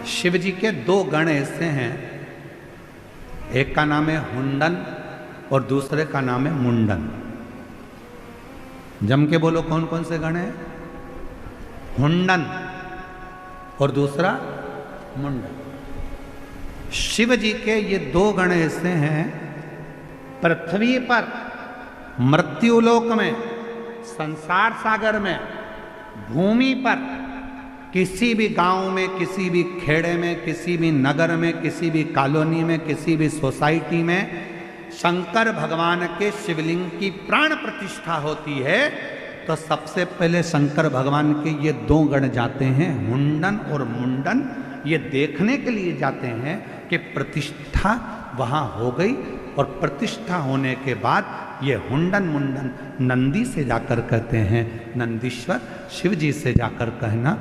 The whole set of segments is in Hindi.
शिव जी के दो गण ऐसे हैं, एक का नाम है हुंडन और दूसरे का नाम है मुंडन। जम के बोलो कौन कौन से गण हैं? हुंडन और दूसरा मुंडन। शिव जी के ये दो गण ऐसे हैं, पृथ्वी पर मृत्युलोक में, संसार सागर में, भूमि पर, किसी भी गांव में, किसी भी खेड़े में, किसी भी नगर में, किसी भी कॉलोनी में, किसी भी सोसाइटी में शंकर भगवान के शिवलिंग की प्राण प्रतिष्ठा होती है तो सबसे पहले शंकर भगवान के ये दो गण जाते हैं, हुंडन और मुंडन। ये देखने के लिए जाते हैं कि प्रतिष्ठा वहाँ हो गई, और प्रतिष्ठा होने के बाद ये हुंडन मुंडन नंदी से जाकर कहते हैं, नंदीश्वर शिव जी से जाकर कहना,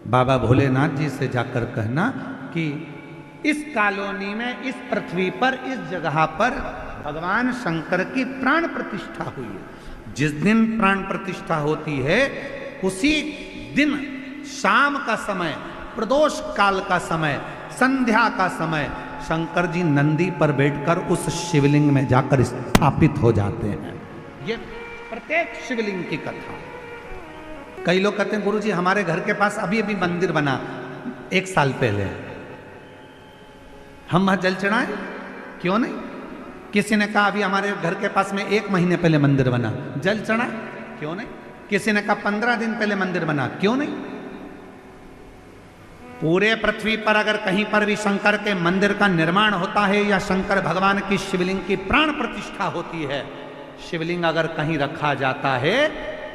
बाबा भोलेनाथ जी से जाकर कहना कि इस कॉलोनी में, इस पृथ्वी पर, इस जगह पर भगवान शंकर की प्राण प्रतिष्ठा हुई है। जिस दिन प्राण प्रतिष्ठा होती है उसी दिन शाम का समय, प्रदोष काल का समय, संध्या का समय शंकर जी नंदी पर बैठकर उस शिवलिंग में जाकर स्थापित हो जाते हैं। ये प्रत्येक शिवलिंग की कथा। कई लोग कहते हैं गुरुजी हमारे घर के पास अभी अभी मंदिर बना 1 साल पहले, हम वहां जल चढ़ाएं? क्यों नहीं? किसी ने कहा अभी हमारे घर के पास में 1 महीने पहले मंदिर बना, जल चढ़ाएं? क्यों नहीं? किसी ने कहा 15 दिन पहले मंदिर बना, क्यों नहीं? पूरे पृथ्वी पर अगर कहीं पर भी शंकर के मंदिर का निर्माण होता है या शंकर भगवान की शिवलिंग की प्राण प्रतिष्ठा होती है, शिवलिंग अगर कहीं रखा जाता है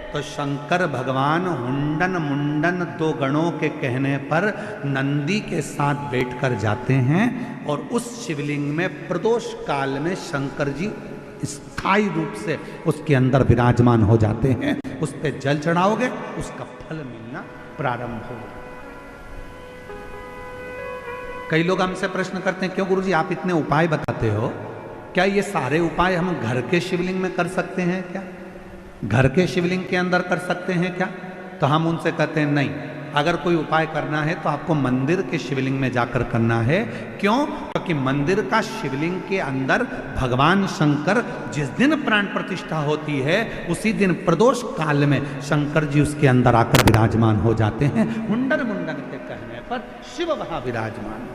तो शंकर भगवान हुंडन मुंडन दो गणों के कहने पर नंदी के साथ बैठकर जाते हैं और उस शिवलिंग में प्रदोष काल में शंकर जी स्थायी रूप से उसके अंदर विराजमान हो जाते हैं। उस पर जल चढ़ाओगे उसका फल मिलना प्रारंभ होगा। कई लोग हमसे प्रश्न करते हैं क्यों गुरुजी आप इतने उपाय बताते हो, क्या ये सारे उपाय हम घर के शिवलिंग में कर सकते हैं क्या? घर के शिवलिंग के अंदर कर सकते हैं क्या? तो हम उनसे कहते हैं नहीं, अगर कोई उपाय करना है तो आपको मंदिर के शिवलिंग में जाकर करना है। क्यों? क्योंकि मंदिर का शिवलिंग के अंदर भगवान शंकर जिस दिन प्राण प्रतिष्ठा होती है उसी दिन प्रदोष काल में शंकर जी उसके अंदर आकर विराजमान हो जाते हैं। हुंडन मुंडन के कहने पर शिव वहां विराजमान।